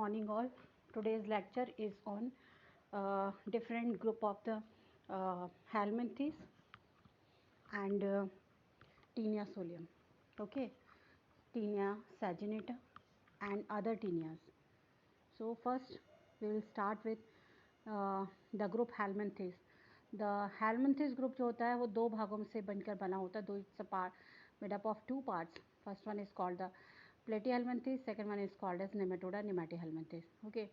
morning all. Today's lecture is on different group of the helminthes and Taenia solium. Okay, Taenia saginata and other Taenias. So first we will start with the group helminthes. The helminthes group जो होता है वो दो भागों से बनकर बना होता है. It's a part made up of two parts. First one is called the platyhelminthes, second one is called as nematoda nematihelminthes. Okay,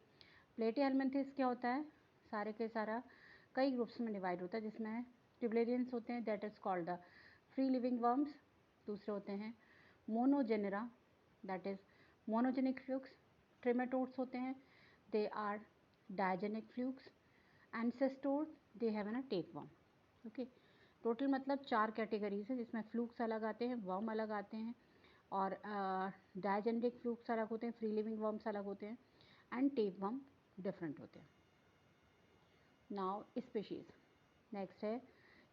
platyhelminthes क्या होता है, सारे के सारा कई ग्रुप्स में डिवाइड होता है, जिसमें ट्यूबुलेरियंस होते हैं, that is called the free living worms. दूसरे होते हैं monogenea, that is monogenic flukes. Trematodes होते हैं, they are digenic flukes. Ancestor they have an tapeworm. Okay, total मतलब 4 कैटेगरीज है, जिसमें फ्लूक्स अलग आते हैं, वर्म अलग आते हैं, और डायजेनेटिक फ्लूक्स अलग होते हैं, फ्री लिविंग वर्म्स अलग होते हैं, एंड टेपवर्म डिफरेंट होते हैं. नाउ स्पीशीज नेक्स्ट है.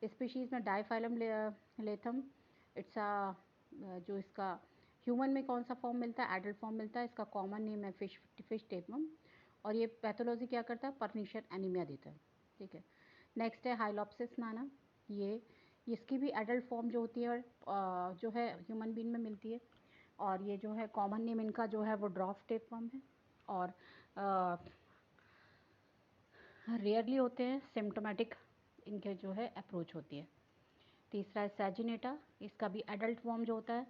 स्पीशीज में डाइफाइलम लेथम. इट्स अ जो इसका ह्यूमन में कौन सा फॉर्म मिलता है, एडल्ट फॉर्म मिलता है. इसका कॉमन नेम है फिश टेपवर्म, और ये पैथोलॉजी क्या करता है, पर्निशियस एनीमिया देता है. ठीक है. नेक्स्ट है हाइलॉप्सिस नाना. ये इसकी भी एडल्ट फॉर्म जो होती है जो है ह्यूमन बीइंग में मिलती है, और ये जो है कॉमन नेम इनका जो है वो ड्रॉफ टेपवर्म है, और रेयरली होते हैं, सिम्टोमेटिक इनके जो है अप्रोच होती है. तीसरा है सैजिनेटा. इसका भी एडल्ट फॉर्म जो होता है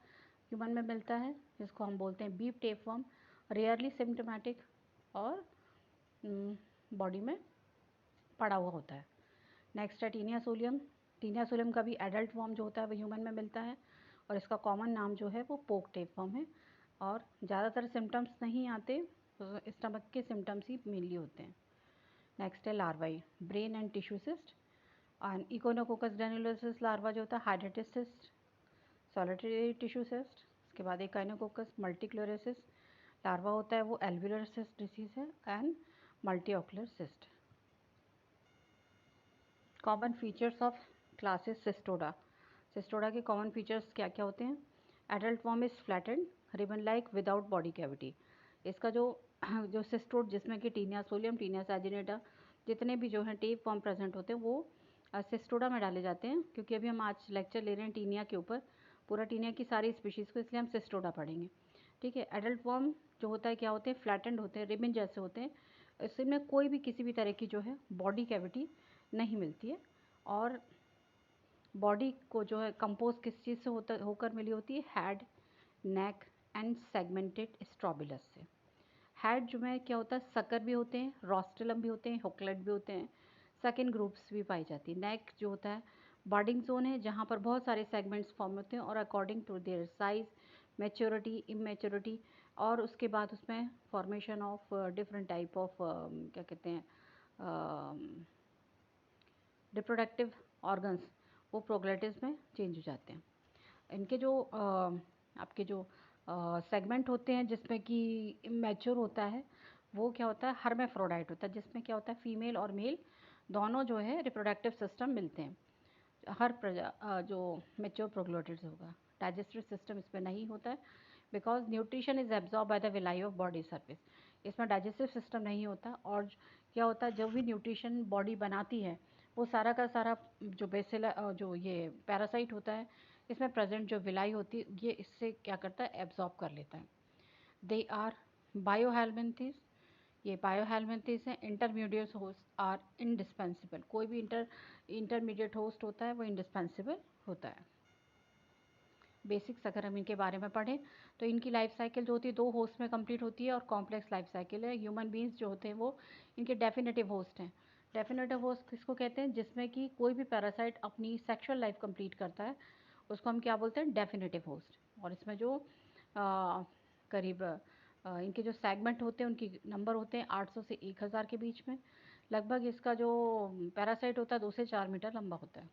ह्यूमन में मिलता है, जिसको हम बोलते हैं बीफ टेपवर्म, रेयरली सिम्टोमेटिक और बॉडी में पड़ा हुआ होता है. नेक्स्ट है टीनिया सोलियम. टीनिया सोलियम का भी एडल्ट फॉर्म जो होता है वो ह्यूमन में मिलता है, और इसका कॉमन नाम जो है वो पोक टेपवर्म है, और ज़्यादातर सिम्टम्स नहीं आते, तो स्टमक के सिम्टम्स ही मेनली होते हैं. नेक्स्ट है larvae, brain and tissue cyst. And echinococcus granulosus larva जो होता है हाइड्रेटिस सिस्ट, सॉलिटरी टिश्यू सिस्ट. उसके बाद इकोनोकोकस मल्टीक्लोरोसिस लार्वा होता है, वो एल्वुलर सिस्ट डिसीज है, and multilocular cyst. Common features of classes cestoda. Cestoda के कॉमन फीचर्स क्या क्या होते हैं. Adult form is flattened ribbon like without body cavity. इसका जो सिस्टोड जिसमें कि टीनिया सोलियम, टीनिया सैजिनेटा, जितने भी जो हैं टेप फॉर्म प्रेजेंट होते हैं वो सिस्टोडा में डाले जाते हैं, क्योंकि अभी हम आज लेक्चर ले रहे हैं टीनिया के ऊपर, पूरा टीनिया की सारी स्पीशीज़ को, इसलिए हम सिस्टोडा पढ़ेंगे. ठीक है. एडल्ट फॉर्म जो होता है क्या होते हैं, फ्लैटेंड होते हैं, रिबन जैसे होते हैं. इसमें कोई भी किसी भी तरह की जो है बॉडी कैविटी नहीं मिलती है, और बॉडी को जो है कंपोज किस चीज़ से होकर मिली होती है, head, neck and segmented strobilus से. हेड जो है क्या होता है, सकर भी होते हैं, रोस्टेलम भी होते हैं, होकलेट भी होते हैं, सेकेंड ग्रुप्स भी पाई जाती है. नेक जो होता है बॉर्डिंग जोन है, जहाँ पर बहुत सारे सेगमेंट्स फॉर्म होते हैं, और according to their size, maturity, immaturity, और उसके बाद उसमें formation of different type of क्या कहते हैं रिप्रोडक्टिव ऑर्गन्स, वो प्रोग्लेटिस में चेंज हो जाते हैं. इनके जो आपके जो सेगमेंट होते हैं जिसमें कि मैच्योर होता है, वो क्या होता है, हर्मेफ्रोडाइट होता है, जिसमें क्या होता है फीमेल और मेल दोनों जो है रिप्रोडक्टिव सिस्टम मिलते हैं. हर जो मैच्योर प्रोग्लोटिस होगा. डाइजेस्टिव सिस्टम इसमें नहीं होता है, because nutrition is absorb by the villi of body surface. इसमें डाइजेस्टिव सिस्टम नहीं होता, और क्या होता है जो भी न्यूट्रिशन बॉडी बनाती है वो सारा का सारा जो बेसिल जो ये पैरासाइट होता है इसमें प्रेजेंट जो विलाई होती है, ये इससे क्या करता है, एब्जॉर्ब कर लेता है. They are biohelminths. ये बायोहेल्मिन्थेस हैं. Intermediate host are indispensable. कोई भी इंटरमीडिएट होस्ट होता है वो इंडिस्पेंसिबल होता है. बेसिक्स अगर हम इनके बारे में पढ़ें तो इनकी लाइफ साइकिल जो होती है 2 होस्ट में कंप्लीट होती है, और कॉम्प्लेक्स लाइफ साइकिल है. ह्यूमन बींग्स जो होते हैं वो इनके डेफिनेटिव होस्ट हैं. डेफिनेटिव होस्ट किसको कहते हैं, जिसमें कि कोई भी पैरासाइट अपनी सेक्सुअल लाइफ कंप्लीट करता है, उसको हम क्या बोलते हैं, डेफिनेटिव होस्ट. और इसमें जो करीब इनके जो सेगमेंट होते हैं उनकी नंबर होते हैं 800 से 1000 के बीच में. लगभग इसका जो पैरासाइट होता है 2 से 4 मीटर लंबा होता है.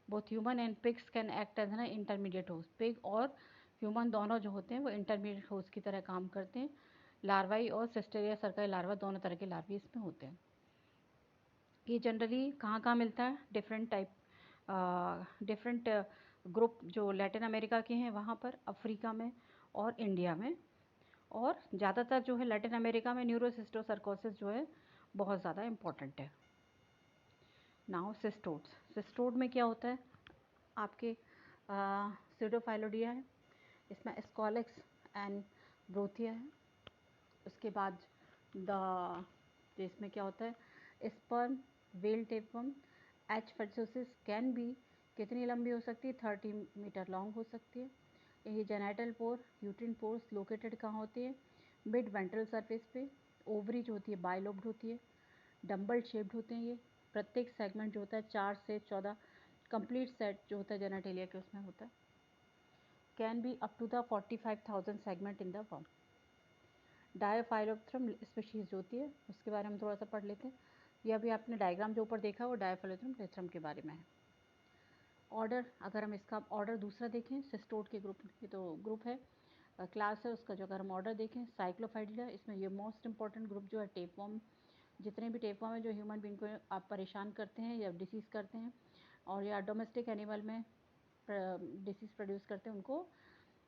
Both human and pigs can act as an intermediate host. Pig और ह्यूमन दोनों जो होते हैं वो इंटरमीडिएट होस्ट की तरह काम करते हैं. लार्वाई और सिस्टेरिया सर्काई लार्वा दोनों तरह के लार्वे इसमें होते हैं. ये जनरली कहाँ कहाँ मिलता है, डिफरेंट ग्रुप जो लैटिन अमेरिका के हैं वहाँ पर, अफ्रीका में और इंडिया में. और ज़्यादातर जो है लैटिन अमेरिका में न्यूरोसिस्टोसर्कोसिस जो है बहुत ज़्यादा इम्पॉर्टेंट है। नाउ सिस्टोड्स, सिस्टोड में क्या होता है, आपके सीडोफाइलोडिया है, इसमें स्कॉलेक्स एंड ब्रोथिया है। उसके बाद इसमें क्या होता है, स्पर्म वेल टेपम एच फर्चोसिस कैन बी, कितनी लंबी हो सकती है, 30 मीटर लॉन्ग हो सकती है। ये जेनाइटल पोर यूट्रिन पोर्स लोकेटेड कहाँ होती है, मिड वेंट्रल सरफेस पे। ओवरी जो होती है बाइलोब्ड होती है, डम्बल शेप्ड होते हैं ये। प्रत्येक सेगमेंट जो होता है 4 से 14 कंप्लीट सेट जो होता है जेनाटेलिया के उसमें होता है। Can be up to the 45,000 segment in the worm. Diphyllobothrium species जो होती है उसके बारे में थोड़ा सा पढ़ लेते हैं। ये अभी आपने डायग्राम जो ऊपर देखा वो डायोफाइलोथ्रम लेथ्रम के बारे में है। ऑर्डर, अगर हम इसका ऑर्डर दूसरा देखें, सिस्टोड के ग्रुप, ये तो ग्रुप है, क्लास है उसका, जो अगर हम ऑर्डर देखें साइक्लोफाइडिया, इसमें ये मोस्ट इंपॉर्टेंट ग्रुप जो है टेपवर्म। जितने भी टेपवर्म है जो ह्यूमन बीइंग को आप परेशान करते हैं या डिसीज़ करते हैं और या डोमेस्टिक एनिमल में डिसीज़ प्रोड्यूस करते हैं उनको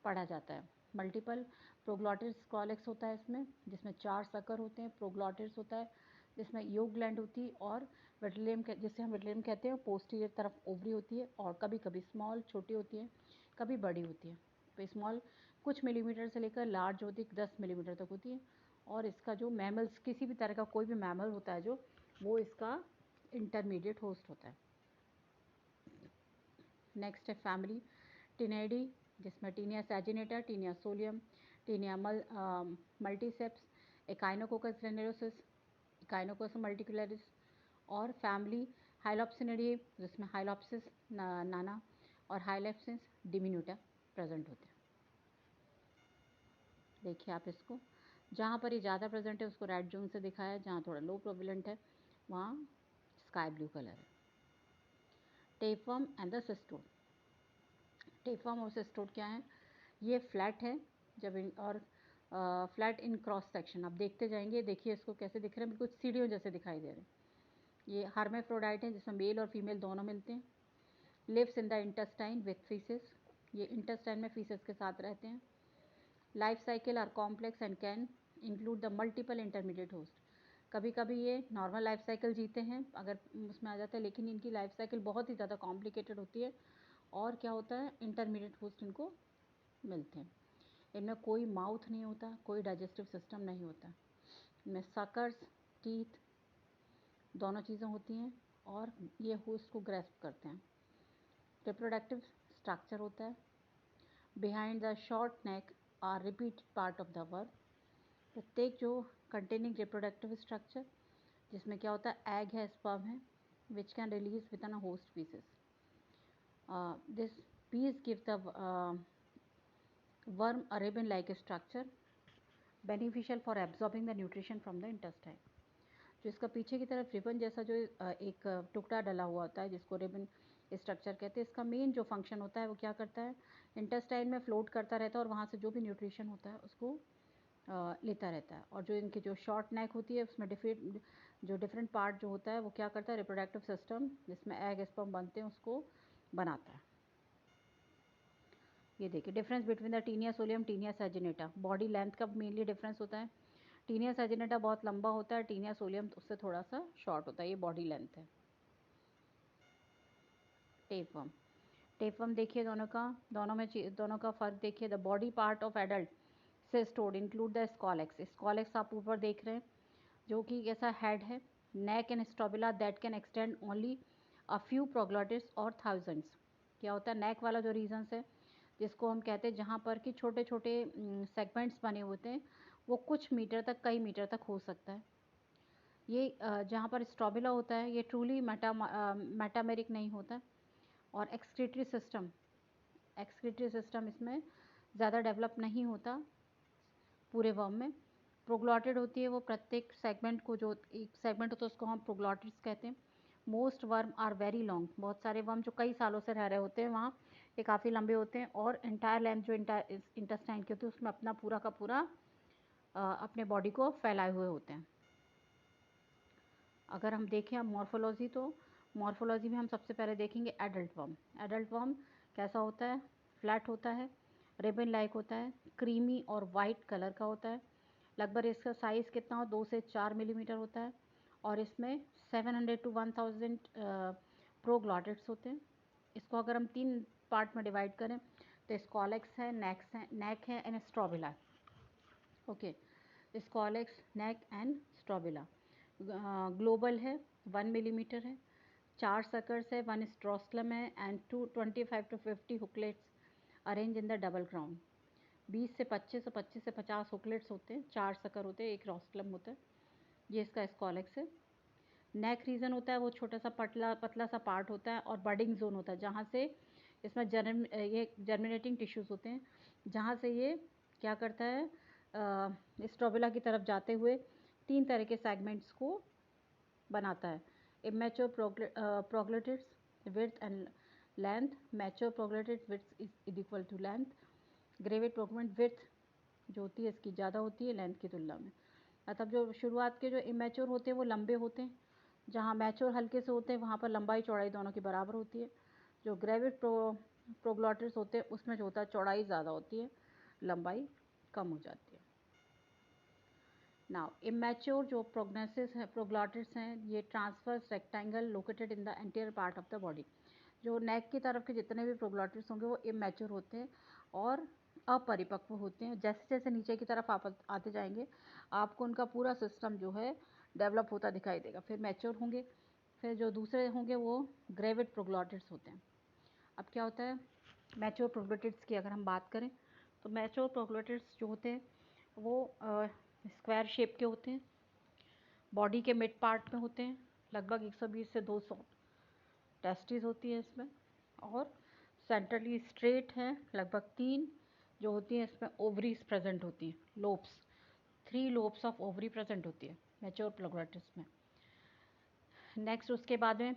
पढ़ा जाता है। मल्टीपल प्रोग्लॉटिस स्कॉलेक्स होता है इसमें, जिसमें 4 सकर होते हैं। प्रोग्लॉटिस होता है जिसमें योग ग्लैंड होती है, और वेटिलियम जिसे हम वेटिलियम कहते हैं पोस्टीरियर तरफ ओवरी होती है, और कभी कभी स्मॉल छोटी होती है, कभी बड़ी होती है। तो स्मॉल कुछ मिलीमीटर से लेकर लार्ज होती है 10 मिलीमीटर तक होती है। और इसका जो मैमल्स, किसी भी तरह का कोई भी मैमल होता है जो, वो इसका इंटरमीडिएट होस्ट होता है। नेक्स्ट है फैमिली टिनेडी, जिसमें taenia saginata, taenia solium, taenia multiceps, echinococcus granulosus, echinococcus multilocularis, और फैमिली हाइलॉप्सिनिडी, जिसमें हाइलॉप्सिस नाना और हाइलॉप्सिस डिमिन्यूटा प्रेजेंट होते हैं। देखिए आप इसको, जहाँ पर ये ज़्यादा प्रेजेंट है उसको रेड जोन से दिखाया है, जहाँ थोड़ा लो प्रोविलेंट है वहाँ स्काई ब्लू कलर है। टेपवर्म एंड द सिस्टोड, टेपवर्म और सिस्टोड क्या है, ये फ्लैट है जब और फ्लैट इन क्रॉस सेक्शन। आप देखते जाएंगे, देखिए इसको कैसे दिख रहे हैं, बिल्कुल सीढ़ियों जैसे दिखाई दे रहे हैं। ये हार्मेफ्रोडाइट है जिसमें मेल और फीमेल दोनों मिलते हैं। Lives in the intestine with faeces, ये इंटेस्टाइन में फीसेस के साथ रहते हैं। Life cycle are complex and can include the multiple intermediate host. कभी कभी ये नॉर्मल लाइफ साइकिल जीते हैं अगर उसमें आ जाता है, लेकिन इनकी लाइफ साइकिल बहुत ही ज़्यादा कॉम्प्लिकेटेड होती है, और क्या होता है, इंटरमीडिएट होस्ट इनको मिलते हैं। इनमें कोई माउथ नहीं होता, कोई डाइजेस्टिव सिस्टम नहीं होता। इनमें सकर्स, टीथ दोनों चीज़ें होती हैं, और ये होस्ट को ग्रेस्प करते हैं। रिप्रोडक्टिव स्ट्रक्चर होता है, behind the short neck are repeat part of the worm. प्रत्येक जो कंटेनिंग रिप्रोडक्टिव स्ट्रक्चर, जिसमें क्या होता है, एग है, स्पर्म है, which can release with in a host pieces. This piece give the worm a ribbon like structure beneficial for absorbing the nutrition from the intestine। जो इसका पीछे की तरफ रिबन जैसा जो एक टुकड़ा डला हुआ होता है जिसको रिबन स्ट्रक्चर कहते हैं, इसका मेन जो फंक्शन होता है वो क्या करता है, इंटेस्टाइन में फ्लोट करता रहता है और वहाँ से जो भी न्यूट्रिशन होता है उसको लेता रहता है। और जो इनकी जो शॉर्ट नेक होती है उसमें डिफरेंट पार्ट जो होता है वो क्या करता है, रिप्रोडक्टिव सिस्टम जिसमें एग स्पर्म बनते हैं उसको बनाता है। ये देखिए difference between the taenia solium Taenia saginata, body length का मेनली डिफरेंस होता है। टीनिया सैजिनेटा बहुत लंबा होता है, टीनिया सोलियम उससे थोड़ा सा शॉर्ट होता है, ये बॉडी लेंथ है। टेपवर्म, टेपवर्म देखिए दोनों का फ़र्क देखिए। The body part of adult सिस्टोड include the scolex, scolex आप ऊपर देख रहे हैं जो कि ऐसा हेड है, neck and strobila that can extend only a few proglottids और थाउजेंड्स। क्या होता है, नेक वाला जो रीजन्स है जिसको हम कहते हैं जहाँ पर कि छोटे छोटे सेगमेंट्स बने होते हैं, वो कुछ मीटर तक, कई मीटर तक हो सकता है। ये जहाँ पर स्टोबुला होता है ये ट्रूली मेटामेरिक नहीं होता। और एक्सक्रीटरी सिस्टम इसमें ज़्यादा डेवलप नहीं होता पूरे वर्म में। प्रोग्लॉटिड होती है वो प्रत्येक सेगमेंट को, जो एक सेगमेंट होता है उसको हम प्रोग्लॉटिड्स कहते हैं। Most worm are very long, बहुत सारे वर्म जो कई सालों से रह रहे होते हैं वहाँ ये काफ़ी लंबे होते हैं, और इंटायर लेंथ जो इंटेस्टाइन की होती है उसमें अपना पूरा का पूरा अपने बॉडी को फैलाए हुए होते हैं। अगर हम देखें अब मॉर्फोलॉजी, तो मॉर्फोलॉजी में हम सबसे पहले देखेंगे एडल्ट वर्म। एडल्ट वर्म कैसा होता है, फ्लैट होता है, रिबन लाइक होता है, क्रीमी और वाइट कलर का होता है। लगभग इसका साइज़ कितना हो 2 से 4 मिलीमीटर होता है और इसमें 700 to 1000 प्रोग्लॉटिड्स होते हैं। इसको अगर हम 3 पार्ट में डिवाइड करें तो स्कॉलेक्स है, नेक है and strobila. Okay, scolex, neck and strobila. Global है, 1 मिलीमीटर है, 4 सकर्स है, 1 स्ट्रोस्लम है and 25 to 50 hooklets arrange in the double crown. 20 से 25 और 25 से 50 हुकलेट्स होते हैं, 4 सकर होते हैं, 1 रॉस्टलम होता है। ये इसका स्कॉलेक्स है। नेक रीजन होता है वो छोटा सा पतला सा पार्ट होता है और बडिंग जोन होता है जहाँ से इसमें ये जर्मिनेटिंग टिश्यूज़ होते हैं, जहाँ से ये क्या करता है स्ट्रोबिला की तरफ जाते हुए 3 तरह के सेगमेंट्स को बनाता है। Immature proglottids width and length, mature proglottids width is equal to length. Gravid proglottid width जो होती है इसकी ज़्यादा होती है लेंथ की तुलना में। मतलब जो शुरुआत के जो इमेच्योर होते हैं वो लंबे होते हैं, जहाँ मैच्योर हल्के से होते हैं वहाँ पर लंबाई चौड़ाई दोनों की बराबर होती है। जो ग्रेविड प्रोग्लॉटिड्स होते हैं उसमें जो होता है चौड़ाई ज़्यादा होती है, लंबाई कम हो जाती है। नाउ इमेच्योर जो प्रोग्नोसिस है प्रोग्लॉटिड्स हैं, ये transverse rectangle located in the anterior part of the body. जो नेक की तरफ के जितने भी प्रोग्लॉटिड्स होंगे वो इमेच्योर होते हैं और अपरिपक्व होते हैं। जैसे जैसे नीचे की तरफ आप आते जाएंगे आपको उनका पूरा सिस्टम जो है डेवलप होता दिखाई देगा। फिर मैच्योर होंगे, फिर जो दूसरे होंगे वो ग्रेविड प्रोग्लॉटिड्स होते हैं। अब क्या होता है मैच्योर प्रोग्लॉटिड्स की अगर हम बात करें तो मैच्योर प्रोग्लॉटिड्स जो होते हैं वो स्क्वायर शेप के होते हैं, बॉडी के मिड पार्ट में होते हैं, लगभग 120 से 200 टेस्टिस होती है इसमें और सेंट्रली स्ट्रेट हैं। लगभग 3 जो होती हैं इसमें ओवरीज प्रेजेंट होती हैं, lobes, 3 lobes of ovary present होती है मैच्योर प्रोग्लॉटिड्स में। नेक्स्ट उसके बाद में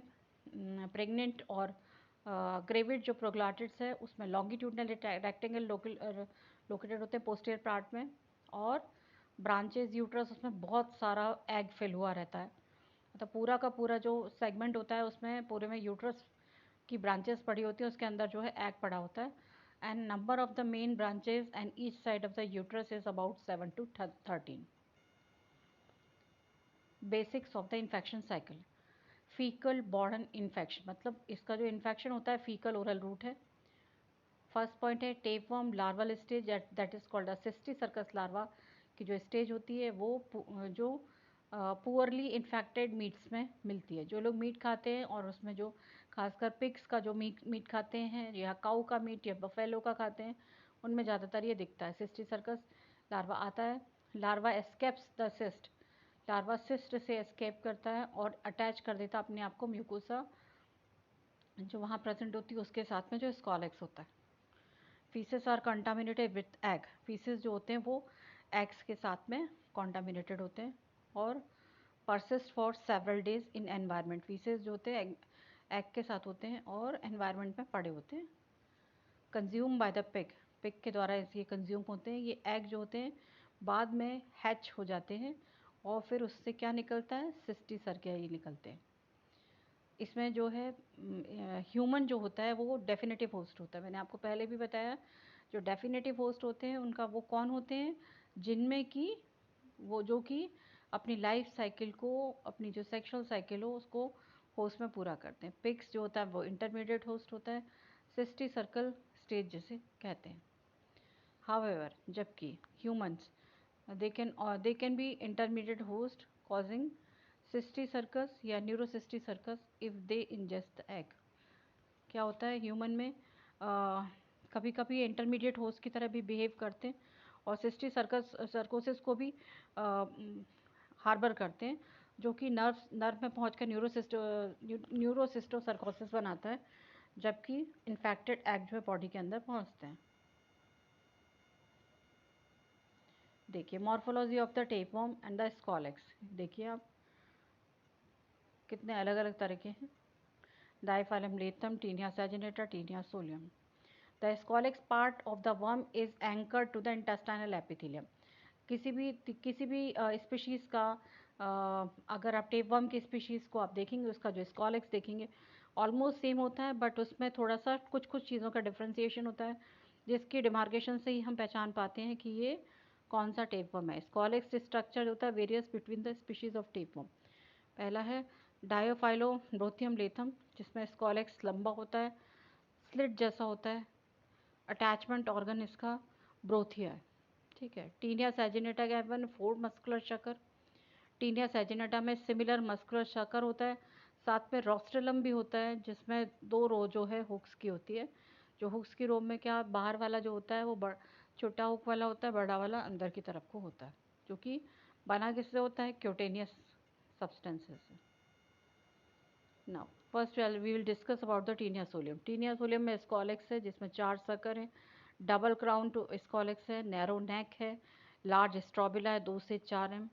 प्रेग्नेंट और ग्रेविड जो प्रोग्लॉटिड्स है उसमें लॉन्गिट्यूडनल रेक्टेंगल लोकेटेड होते हैं पोस्टीरियर पार्ट में और ब्रांचेस यूट्रस उसमें बहुत सारा एग फिल हुआ रहता है। मतलब पूरा का पूरा जो सेगमेंट होता है उसमें पूरे में यूट्रस की ब्रांचेस पड़ी होती है, उसके अंदर जो है एग पड़ा होता है। And number of the main branches and each side of the uterus is about 7 to 13। Basics of the infection cycle. Faecal borne infection, मतलब इसका जो इन्फेक्शन होता है फीकल ओरल रूट है। फर्स्ट पॉइंट है tapeworm larval stage that is called a cysticercus larva की जो stage होती है वो जो पुअरली इन्फेक्टेड मीट्स में मिलती है। जो लोग मीट खाते हैं और उसमें जो खासकर पिग्स का जो मीट खाते हैं या काऊ का मीट या बफेलो का खाते हैं उनमें ज़्यादातर ये दिखता है। सिस्टी सर्कस लार्वा आता है, larva escapes the cyst, larva cyst से एस्केप करता है और अटैच कर देता है अपने आप को म्यूकोसा जो वहाँ प्रेजेंट होती है उसके साथ में जो स्कॉलेक्स होता है। Faeces are contaminated with egg, faeces जो होते हैं वो एग्स के साथ में कॉन्टामिनेटेड होते हैं और persist for several days in environment. Faeces जो होते हैं एग के साथ होते हैं और एनवायरनमेंट में पड़े होते हैं। Consume by the pig, pig के द्वारा ये कंज्यूम होते हैं। ये एग जो होते हैं बाद में हैच हो जाते हैं और फिर उससे क्या निकलता है सिस्टी सर्किया निकलते हैं। इसमें जो है ह्यूमन जो होता है वो डेफिनेटिव होस्ट होता है। मैंने आपको पहले भी बताया जो डेफिनेटिव होस्ट होते हैं उनका वो कौन होते हैं जिनमें कि वो जो कि अपनी लाइफ साइकिल को अपनी जो सेक्सुअल साइकिल हो उसको होस्ट में पूरा करते हैं। पिग्स जो होता है वो इंटरमीडिएट होस्ट होता है, सिस्टी सर्कल स्टेज जिसे कहते हैं। हाउएवर जबकि humans they can be intermediate host causing cystic या न्यूरोसिस्टिक if they ingest the egg। क्या होता है ह्यूमन में कभी कभी इंटरमीडिएट होस्ट की तरह भी बिहेव करते हैं और सिस्टिक सर्कोसिस को भी हार्बर करते हैं जो कि नर्व में पहुंचकर न्यूरोसिस्टोसर्कोसिस बनाता है, जबकि इन्फेक्टेड एग जो है बॉडी के अंदर पहुंचते हैं। देखिए morphology of the tapeworm and the scolex, देखिए आप कितने अलग अलग तरह के हैं। Diphyllobothrium latum, taenia saginata, taenia solium. The scolex part of the worm is anchored to the intestinal epithelium. किसी भी स्पीशीज़ का अगर आप टेपवर्म की स्पीशीज़ को आप देखेंगे उसका जो स्कॉलेक्स देखेंगे ऑलमोस्ट सेम होता है, बट उसमें थोड़ा सा कुछ चीज़ों का डिफ्रेंसिएशन होता है। जिसकी डिमार्केशन से ही हम पहचान पाते हैं कि ये कौन सा टेपवर्म है। स्कॉलेक्स स्ट्रक्चर होता है various between the species of tapeworm. पहला है डायोफाइलोब्रोथियम लेथम, जिसमें स्कॉलेक्स लंबा होता है, स्लिट जैसा होता है, अटैचमेंट ऑर्गन इसका ब्रोथिया है। ठीक है। टीनिया सैजिनेटा गैवन 4 मस्कुलर शकर। टीनिया सैजिनेटा में सिमिलर मस्कुलर शकर होता है, साथ में रोस्ट्रेलम भी होता है, जिसमें 2 रो जो है हुक्स की होती है। जो हुक्स की रो में क्या बाहर वाला जो होता है वो छोटा हुक वाला होता है, बड़ा वाला अंदर की तरफ को होता है, जो कि बना किससे होता है, क्यूटेनियस सब्सटेंसेस से। Now first we will discuss about the taenia solium. Taenia solium में स्कॉलेक्स है, जिसमें 4 सर्कल हैं, डबल क्राउन टू स्कॉलेक्स है, नैरो नेक है, लार्ज स्ट्रोबिला है 2 से 4 एम,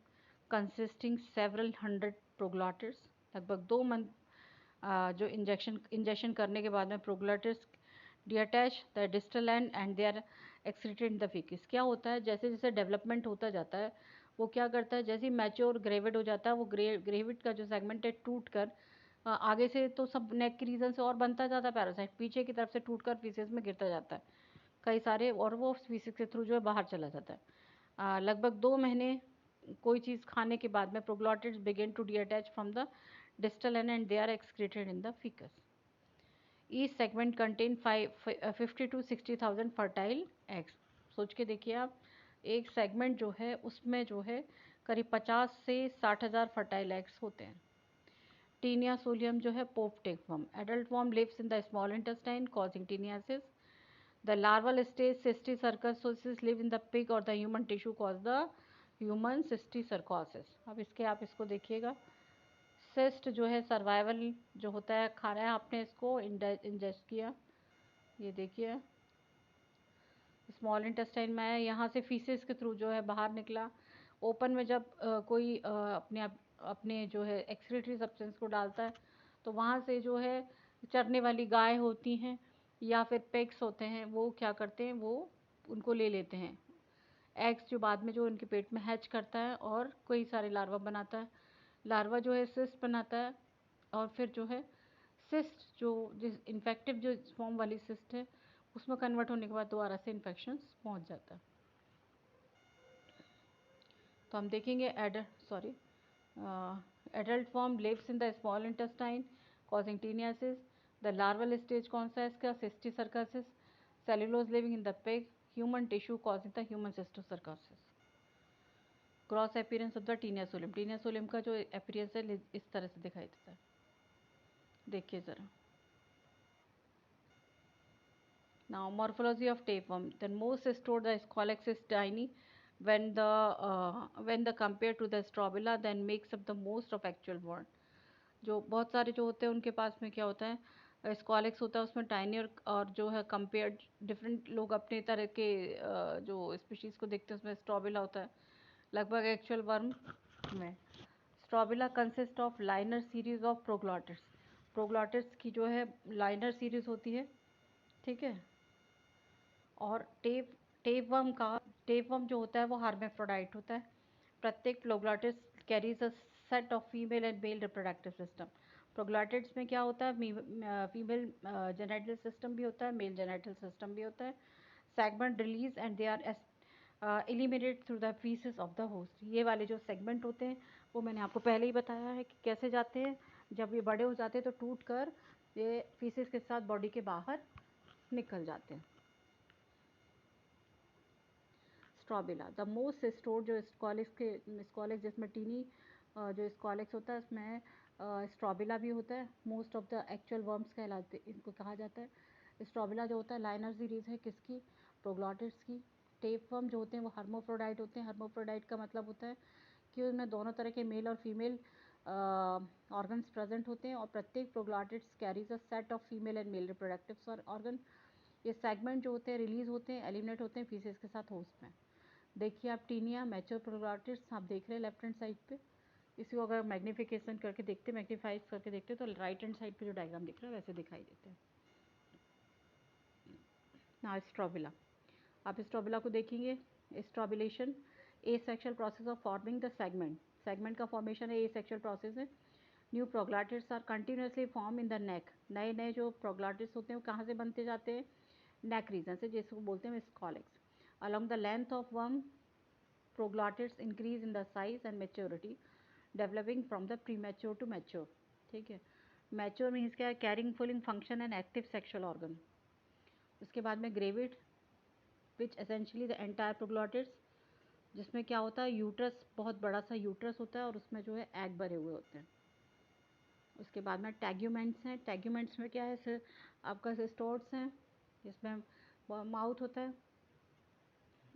कंसिस्टिंग सेवरल 100 प्रोग्लॉटिड्स। लगभग 2 मंथ जो इंजेक्शन करने के बाद में proglottids detach the distal end they are excreted in the faeces. क्या होता है, जैसे जैसे डेवलपमेंट होता जाता है वो क्या करता है, जैसे ही मैच्योर ग्रेविड हो जाता है वो ग्रेविड का जो सेगमेंट है टूट कर आगे से तो सब नेक के रीजन से और बनता जाता है पैरासाइट, पीछे की तरफ से टूटकर पीसेस में गिरता जाता है कई सारे, और वो पीसेस के थ्रू जो है बाहर चला जाता है। लगभग 2 महीने कोई चीज़ खाने के बाद में proglottids begin to detach from the distal end they are excreted in the faeces. Each segment contain 50 to 60,000 fertile eggs. सोच के देखिए आप, एक सेगमेंट जो है उसमें जो है करीब 50 से 60,000 फर्टाइल एग्स होते हैं। टीनिया सोलियम जो है पोप tapeworm, adult worm lives in the small intestine causing taeniasis. The larval stage cysticercosis live in the pig और the human tissue cause the human cysticercosis. अब आप इसको देखिएगा, सिस्ट जो है सर्वाइवल जो होता है, खा रहा है आपने इसको इंजेस्ट किया, ये देखिए स्मॉल इंटेस्टाइन में है, यहाँ से फीसेस के थ्रू जो है बाहर निकला। ओपन में जब कोई अपने जो है एक्सक्रीटरी सब्सटेंस को डालता है तो वहाँ से जो है चरने वाली गाय होती हैं या फिर पेग्स होते हैं, वो क्या करते हैं, वो उनको ले लेते हैं एग्स, जो बाद में जो उनके पेट में हैच करता है और कई सारे लार्वा बनाता है। लार्वा जो है सिस्ट बनाता है और फिर जो है सिस्ट जो जिस इन्फेक्टिव जो स्पॉम वाली सिस्ट है उसमें कन्वर्ट होने के बाद दोबारा से इन्फेक्शन पहुंच जाता है। तो हम देखेंगे adult form lives in the small intestine causing taeniasis. The larval stage कौन सा है इसका, cysticercosis. Cellulosae living in the pig, human tissue causing the human cysticercosis. Gross appearance of the taenia solium. Taenia solium का जो appearance है इस तरह से दिखाई देता है, देखिए ज़रा। Now morphology of tapeworm. Then most stored the scolex is tiny when the compared to the strobila, then makes up the most of actual worm. जो बहुत सारे जो होते हैं उनके पास में क्या होता है, स्कॉलेक्स होता है उसमें टाइनी, और जो है कंपेयर्ड डिफरेंट लोग अपने तरह के जो स्पीशीज़ को देखते हैं उसमें स्ट्रॉबिला होता है लगभग एक्चुअल वर्म में। Strobila consist of liner series of proglottids. Proglottids की जो है लाइनर सीरीज होती है, ठीक है। और टेपवर्म जो होता है वो हार्मेफ्रोडाइट होता है। प्रत्येक proglottids carries a set of female and male reproductive system. Proglottids में क्या होता है, फीमेल जेनेटल सिस्टम भी होता है, मेल जेनेटल सिस्टम भी होता है। Segment release and they are eliminate through the faeces of the host. ये वाले जो सेगमेंट होते हैं वो मैंने आपको पहले ही बताया है कि कैसे जाते हैं, जब ये बड़े हो जाते हैं तो टूट कर ये फीसेस के साथ बॉडी के बाहर निकल जाते हैं। स्ट्रॉबिला द मोस्ट स्टोर्ड जो स्कॉलेक्स जिसमें टीनी जो स्कॉलेक्स होता है उसमें स्ट्रॉबिला भी होता है। Most of the actual worms कहलाते इनको कहा जाता है। स्ट्रॉबिला जो होता है लाइनर सीरीज है किसकी, प्रोग्लॉटिड्स की। टेपवर्म जो होते हैं वो हर्मोफ्रोडाइट होते हैं। हर्मोफ्रोडाइट का मतलब होता है कि उनमें दोनों तरह के मेल और फीमेल ऑर्गन्स प्रेजेंट होते हैं, और प्रत्येक proglottids carries a set of female and male reproductive organ. ये सेगमेंट जो होते हैं रिलीज होते हैं, एलिमिनेट होते हैं फीसेस के साथ होस्ट में। देखिए आप टीनिया मैच्योर प्रोग्लॉटिड्स आप देख रहे हैं लेफ्ट हैंड साइड पे। इसको अगर मैग्नीफिकेशन करके देखते, मैग्नीफाइज करके देखते तो राइट हैंड साइड पे जो डायग्राम दिख रहा है वैसे दिखाई देते हैं। ना स्ट्रॉबिला, आप स्ट्रॉबिला को देखेंगे, strobilation a sexual process of forming the segment. Segment का फॉर्मेशन है, ए सेक्शुअल प्रोसेस है। New proglottids are continuously form in the neck. नए नए जो प्रोग्लॉटिड्स होते हैं वो कहाँ से बनते जाते हैं, नेक रीजन से, जिसको बोलते हैं scolex. Along the length of worm proglottids increase in the size and maturity, developing from the premature to mature. ठीक है, मैच्योर मीन्स क्या है, carrying fulling function and active sexual organ. उसके बाद में gravid which essentially the entire proglottids, जिसमें क्या होता है, यूट्रस, बहुत बड़ा सा यूट्रस होता है और उसमें जो है एग भरे हुए होते हैं। उसके बाद में टैग्यूमेंट्स हैं। टैग्यूमेंट्स में क्या है, आपका सिस्टोड्स हैं, जिसमें माउथ होता है,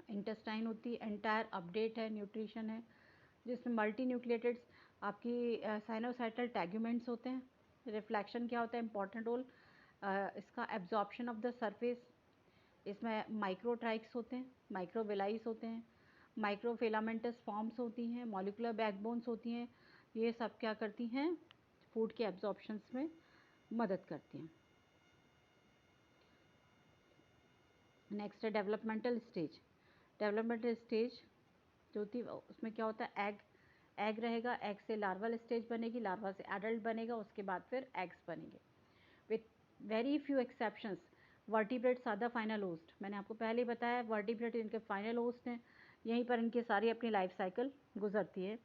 इंटेस्टाइन होती है, एंटायर अपडेट है, न्यूट्रिशन है, जिसमें मल्टी न्यूक्लिएटेड्स आपकी साइनोसाइटल टैग्यूमेंट्स होते हैं। रिफ्लेक्शन क्या होता है, इंपॉर्टेंट रोल इसका, एब्जॉर्प्शन ऑफ द सरफेस। इसमें माइक्रोट्राइक्स होते हैं, माइक्रोविलाइस होते हैं, माइक्रोफिलामेंटस फॉर्म्स होती हैं, मॉलिकुलर बैकबोन्स होती हैं। ये सब क्या करती हैं, फूड के एब्जॉर्प्शंस में मदद करती हैं। नेक्स्ट है डेवलपमेंटल स्टेज। डेवलपमेंटल स्टेज जो होती है उसमें क्या होता है, एग रहेगा, एग से लार्वल स्टेज बनेगी, लार्वा से एडल्ट बनेगा, उसके बाद फिर एग्स बनेंगे। With very few exceptions, vertebrates are the final host. मैंने आपको पहले ही बताया, वर्टिब्रेट इनके फाइनल होस्ट हैं, यहीं पर इनकी सारी अपनी लाइफ साइकिल गुजरती है।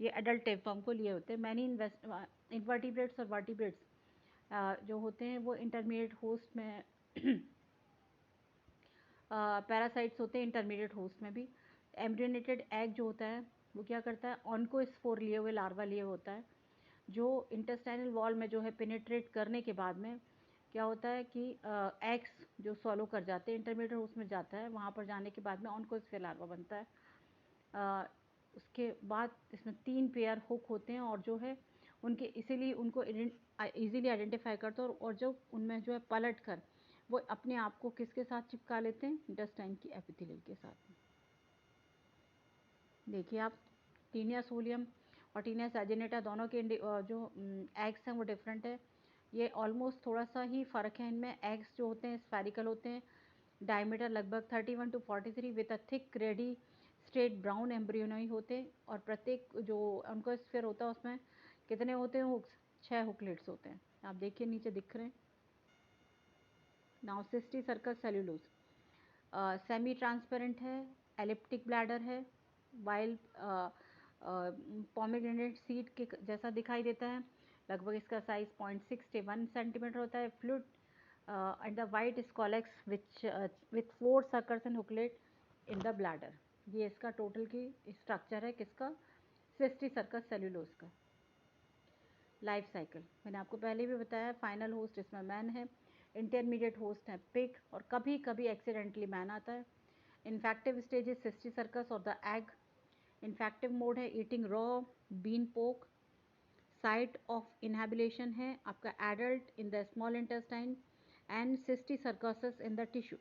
ये एडल्ट टेप फॉर्म को लिए होते हैं। मैनी इनवर्टिब्रेट्स और वर्टिब्रेट्स जो होते हैं वो इंटरमीडिएट होस्ट में पैरासाइट्स होते हैं, इंटरमीडिएट होस्ट में भी। एम्ब्रियोनेटेड एग जो होता है वो क्या करता है, ऑनकोस्पोर लिए हुए लार्वा लिए होता है, जो इंटेस्टाइनल वॉल में जो है पेनिट्रेट करने के बाद में क्या होता है कि एग्स जो सॉलो कर जाते हैं, इंटरमीडिएट होस्ट में जाता है, वहाँ पर जाने के बाद में ऑनकोस्फेयर लार्वा बनता है। उसके बाद इसमें 3 पेयर हुक होते हैं और जो है उनके इसीलिए उनको ईजिली आइडेंटिफाई करते हैं, और जो उनमें जो है पलट कर वो अपने आप को किसके साथ चिपका लेते हैं, इंटेस्टाइन की एपिथेलियल के साथ। देखिए आप, टीनिया सोलियम और टीनिया सैजिनेटा दोनों के जो एग्स हैं वो डिफरेंट है। ये ऑलमोस्ट थोड़ा सा ही फ़र्क है इनमें। एग्स जो होते हैं स्फेरिकल होते हैं, डायमीटर लगभग 31 to 43 with a thick radially striated brown embryophore होते हैं, और प्रत्येक जो उनका स्फीयर होता है उसमें कितने होते हैं हुक्स, 6 हुकलेट्स होते हैं। आप देखिए नीचे दिख रहे हैं। Now cysticercus cellulose semi transparent है, एलिप्टिक ब्लैडर है, वाइल पोमेग्रेनेट सीड के जैसा दिखाई देता है। लगभग इसका साइज 0.6 से 1 सेंटीमीटर होता है। Fluid and the white scolex with 4 suckers and hooklet in the bladder. ये इसका टोटल की स्ट्रक्चर है किसका, सिस्टी सर्कस सेल्यूलोज का। लाइफ साइकिल मैंने आपको पहले भी बताया, फाइनल होस्ट इसमें मैन है, इंटरमीडिएट होस्ट है पिग, और कभी कभी एक्सीडेंटली मैन आता है। Infective stage is cysticercus और द एग। इन्फेक्टिव मोड है eating raw bean pork. Site of inhabitation है आपका adult in the small intestine and cysticercosis in the tissue.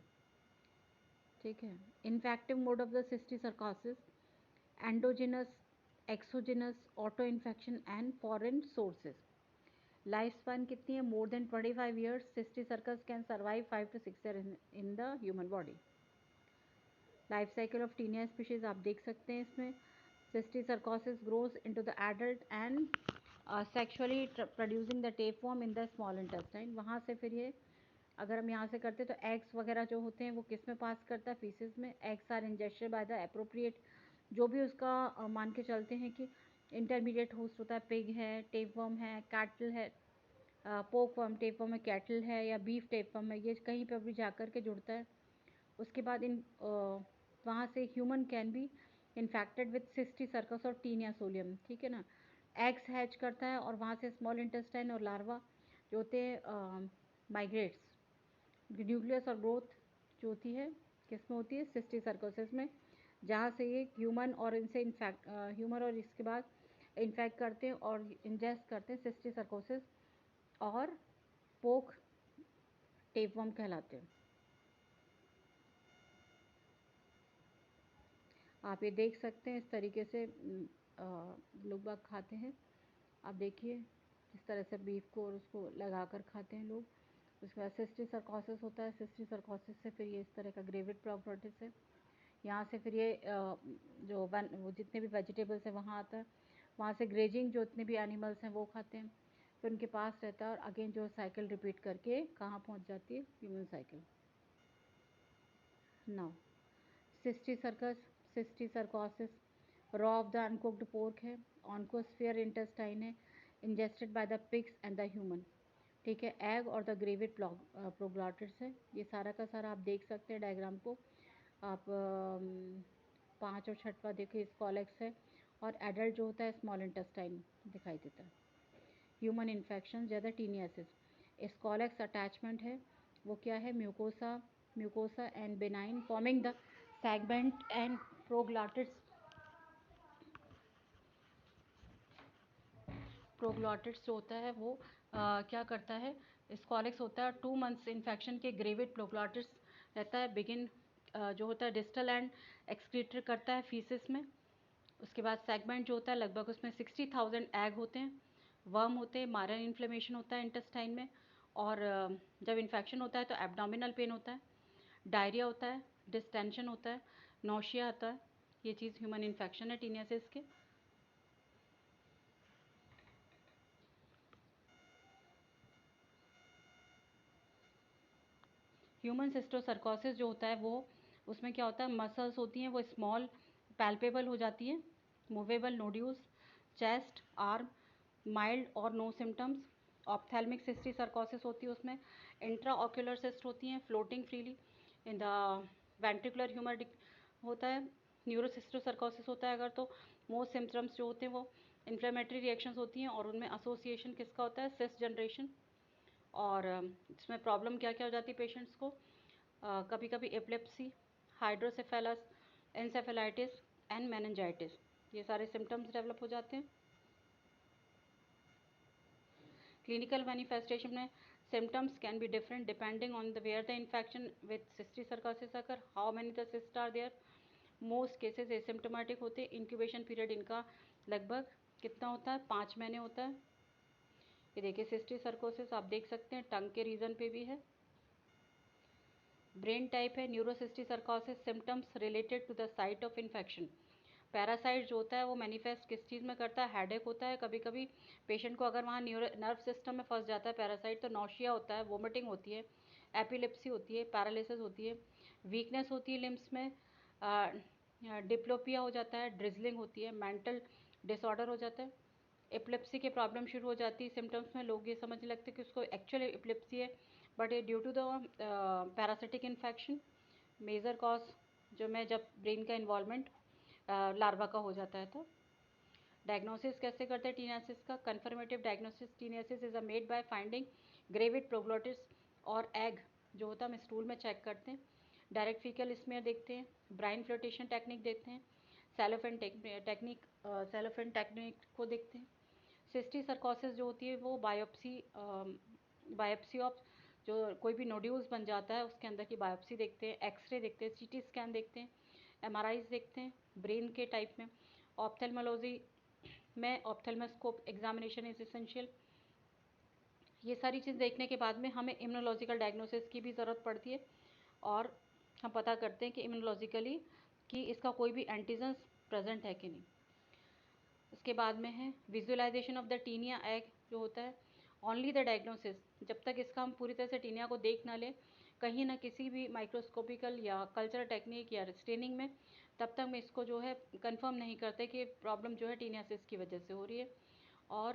ठीक है, infective mode of the cysticercosis, endogenous, exogenous, auto infection and foreign sources. Life span कितनी है, more than 25 years. Cysticercus can survive 5 to 6 year in the human body. Life cycle of taenia species आप देख सकते हैं इसमें। Cysticercosis grows into the adult and sexually producing the tapeworm in the small intestine. वहाँ से फिर ये अगर हम यहाँ से करते हैं तो एग्स वगैरह जो होते हैं वो किस में पास करता है, फीसिस में। Eggs are ingested by the appropriate, जो भी उसका मान के चलते हैं कि इंटरमीडिएट होस्ट होता है, पिग है, टेपवर्म है, कैटल है, पोक वर्म टेपवर्म है, कैटल है, या बीफ टेपवर्म है, ये कहीं पर भी जा कर के जुड़ता है। उसके बाद इन वहाँ से human can be infected with cysticercus और टीनिया सोलियम। ठीक है ना, एग्स हैच करता है और वहाँ से स्मॉल इंटेस्टाइन और लार्वा जो होते हैं माइग्रेट्स। न्यूक्लियस और ग्रोथ जो होती है किस में होती है, सिस्टी सर्कोसिस में, जहाँ से ये ह्यूमन और इनसे इन्फेक्ट ह्यूमन और इसके बाद इन्फेक्ट करते हैं और इंजेस्ट करते हैं सिस्टी सर्कोसिस और पोक टेपवर्म कहलाते हैं। आप ये देख सकते हैं इस तरीके से लोग बाग खाते हैं। आप देखिए किस तरह से बीफ को और उसको लगा कर खाते हैं लोग। उसके बाद सिस्टी सर्कोसिस होता है, सिस्टी सर्कोसिस से फिर ये इस तरह का ग्रेविड प्रॉपर्टीज है। यहाँ से फिर ये वो जितने भी वेजिटेबल्स हैं वहाँ आता है। वहाँ से ग्रेजिंग जो इतने भी एनिमल्स हैं वो खाते हैं, फिर उनके पास रहता है और अगेन जो साइकिल रिपीट करके कहाँ पहुँच जाती है, human cycle. Now cysticercosis, raw of the uncooked pork है, ऑन्कोस्फियर इंटेस्टाइन है, ingested by the pigs and the human. ठीक है, एग और द ग्रेविड प्रोग्लॉटिड्स है। ये सारा का सारा आप देख सकते हैं डायग्राम को। आप 5 और 6वां देखिए, स्कॉलेक्स है, और एडल्ट जो होता है स्मॉल इंटेस्टाइन दिखाई देता है। ह्यूमन इन्फेक्शन ज़्यादा टीनियासिस, स्कॉलेक्स अटैचमेंट है, वो क्या है, mucosa and benign forming the segment and proglottids जो होता है वो क्या करता है, स्कॉलेक्स होता है। 2 मंथ्स इन्फेक्शन के ग्रेविड प्रोग्लॉटिड्स रहता है, बिगिन जो होता है डिस्टल एंड एक्सक्रीटर करता है फीसिस में। उसके बाद सेगमेंट जो होता है लगभग उसमें 60,000 एग होते हैं, वर्म होते हैं, माइनर इन्फ्लेमेशन होता है इंटेस्टाइन में, और जब इन्फेक्शन होता है तो एब्डोमिनल पेन होता है, डायरिया होता है, डिस्टेंशन होता है, नौशिया आता है। ये चीज़ ह्यूमन इन्फेक्शन है टीनियासिस के। ह्यूमन सिस्टोसर्कोसिस जो होता है वो, उसमें क्या होता है, मसल्स होती हैं वो स्मॉल पैल्पेबल हो जाती हैं, movable nodules, chest, arm, mild और नो सिम्टम्स। ऑप्थेल्मिक सिस्टिसर्कोसिस होती है, उसमें इंट्रा ऑक्यूलर सिस्ट होती हैं floating freely in the ventricular humour होता है। न्यूरोसिस्टोसर्कोसिस होता है अगर, तो मोस्ट सिम्टम्स जो होते हैं वो इन्फ्लेमेटरी रिएक्शंस होती हैं, और उनमें एसोसिएशन किसका होता है, सिस्ट जनरेशन। और इसमें प्रॉब्लम क्या क्या हो जाती है पेशेंट्स को, कभी कभी epilepsy, hydrocephalus, encephalitis and meningitis, ये सारे सिम्टम्स डेवलप हो जाते हैं। क्लिनिकल मैनिफेस्टेशन में symptoms can be different depending on the where the infection with cysticercosis occur, how many the cysts are there. most cases asymptomatic होते हैं। incubation period इनका लगभग कितना होता है, 5 महीने होता है। ये देखिए सिस्टिसर्कोसिस आप देख सकते हैं, टंग के रीजन पे भी है। ब्रेन टाइप है neurocysticercosis, symptoms related to the site of infection. Parasite जो होता है वो मैनिफेस्ट किस चीज़ में करता है, हेडेक होता है, कभी कभी पेशेंट को अगर वहाँ नर्व सिस्टम में फंस जाता है पैरासाइट तो नौशिया होता है, वोमिटिंग होती है, एपिलेप्सी होती है, पैरालिसिस होती है, वीकनेस होती है लिम्स में, डिप्लोपिया हो जाता है, ड्रिजलिंग होती है, मेंटल डिसऑर्डर हो जाता है, एपिलेप्सी के प्रॉब्लम शुरू हो जाती है। सिम्टम्स में लोग ये समझने लगते हैं कि उसको एक्चुअली एपिलेप्सी है, बट ये due to the parasitic infection. Major cause जो में जब ब्रेन का इन्वॉल्वमेंट लार्वा का हो जाता है। तो डायग्नोसिस कैसे करते हैं टीनियासिस का, confirmative diagnosis taeniasis is a made by finding gravid प्रोग्लोटिस और एग जो होता है हम स्टूल में चेक करते हैं, डायरेक्ट फीकल स्मेयर देखते हैं, ब्राइन फ्लोटेशन टेक्निक देखते हैं, सेलोफेन टेक्निक को देखते हैं। सिस्टिसर्कोसिस जो होती है वो बायोप्सी ऑफ जो कोई भी नोड्यूल्स बन जाता है उसके अंदर की बायोप्सी देखते हैं, एक्सरे देखते हैं, सीटी स्कैन देखते हैं, एमआरआईज देखते हैं ब्रेन के टाइप में। ऑप्थेल्मोलॉजी में ऑप्थेल्मोस्कोप एग्जामिनेशन इज एसेंशियल। ये सारी चीज़ देखने के बाद में हमें इम्यूनोलॉजिकल डायग्नोसिस की भी ज़रूरत पड़ती है, और हम पता करते हैं कि इम्यूनोलॉजिकली कि इसका कोई भी एंटीजन्स प्रेजेंट है कि नहीं। उसके बाद में है visualisation of the Taenia egg जो होता है, ओनली द डायग्नोसिस, जब तक इसका हम पूरी तरह से टीनिया को देख ना लें कहीं ना किसी भी माइक्रोस्कोपिकल या कल्चरल टेक्निक या स्टेनिंग में, तब तक हम इसको जो है कंफर्म नहीं करते कि प्रॉब्लम जो है टीनियासिस की वजह से हो रही है। और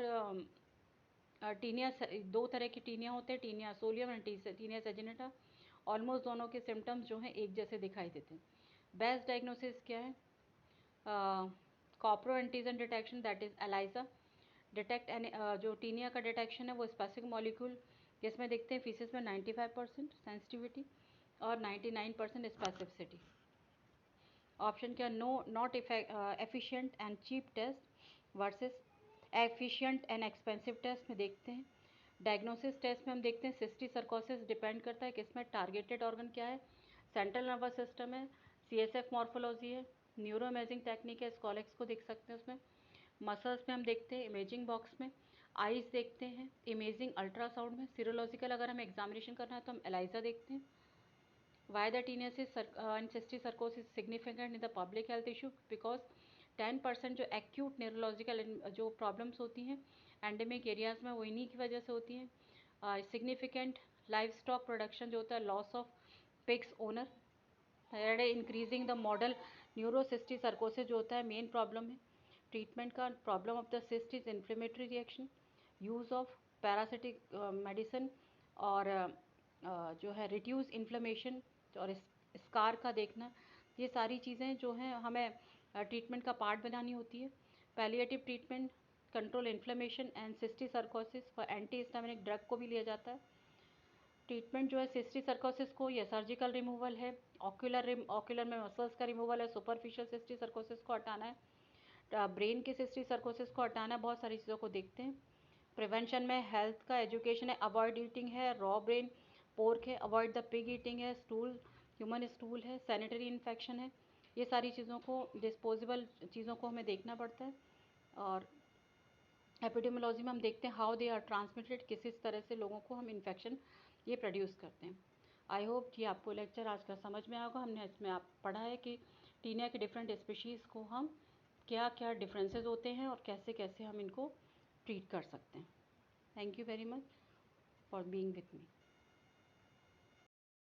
टीनिया 2 तरह की टीनिया होते हैं, Taenia solium and Taenia saginata. Almost दोनों के सिम्टम्स जो हैं एक जैसे दिखाई देते हैं। बेस्ट डायग्नोसिस क्या है, coproantigen detection that is ELISA detect an, जो टीनिया का डिटेक्शन है वो स्पेसिफिक मॉलिक्यूल जिसमें देखते हैं फीसिस में 95% सेंसिटिविटी और 99% स्पेसिफिसिटी। ऑप्शन क्या, no not efficient and cheap test versus efficient and expensive test में देखते हैं। डायग्नोसिस टेस्ट में हम देखते हैं सिस्टिसर्कोसिस डिपेंड करता है किस में, टारगेटेड ऑर्गन क्या है, सेंट्रल नर्वस सिस्टम है, सीएसएफ मॉर्फोलॉजी है, न्यूरो इमेजिंग टेक्निक है, स्कॉलेक्स को देख सकते हैं उसमें। मसल्स में हम देखते हैं इमेजिंग बॉक्स में, आइज़ देखते हैं इमेजिंग अल्ट्रासाउंड में, सीरोलॉजिकल अगर हमें एग्जामिनेशन करना है तो हम एलाइजा देखते हैं। Why the teniasis and cysticercosis is significant in the public health issue? Because 10% जो acute neurological जो problems होती हैं एंडेमिक एरियाज में वो इन्हीं की वजह से होती हैं। सिग्निफिकेंट लाइफ स्टॉक प्रोडक्शन जो होता है, loss of pigs owner, third है इंक्रीजिंग द मॉडल न्यूरोसिस्टिसर्कोसिस जो होता है मेन प्रॉब्लम है ट्रीटमेंट का। Problem of the cyst is inflammatory reaction, use of parasitic medicine और जो है रिड्यूस इन्फ्लेमेशन और स्कार का देखना, ये सारी चीज़ें जो हैं हमें ट्रीटमेंट का पार्ट बनानी होती है। Palliative treatment control inflammation and cysticercosis for antihistaminic drug को भी लिया जाता है। ट्रीटमेंट जो है सिस्टिसर्कोसिस को ये सर्जिकल रिमूवल है, ऑक्यूलर में मसल्स का रिमूवल है, सुपरफिशियल सिस्टिसर्कोसिस को हटाना है, ब्रेन के सिस्टिसर्कोसिस को हटाना है, बहुत सारी चीज़ों को देखते हैं। प्रिवेंशन में हेल्थ का एजुकेशन है, अवॉइड ईटिंग है रॉ ब्रेन पोर्क है, अवॉइड द पिग ईटिंग है, स्टूल ह्यूमन स्टूल है, सैनिटरी इन्फेक्शन है, ये सारी चीज़ों को डिस्पोजेबल चीज़ों को हमें देखना पड़ता है। और एपिडेमियोलॉजी में हम देखते हैं हाउ दे आर ट्रांसमिटेड, किस तरह से लोगों को हम इन्फेक्शन ये प्रोड्यूस करते हैं। आई होप कि आपको लेक्चर आज का समझ में आएगा। हमने इसमें आप पढ़ा है कि टीनिया के डिफरेंट स्पीशीज़ को हम क्या क्या डिफरेंसेस होते हैं और कैसे कैसे हम इनको ट्रीट कर सकते हैं। Thank you very much for being with me.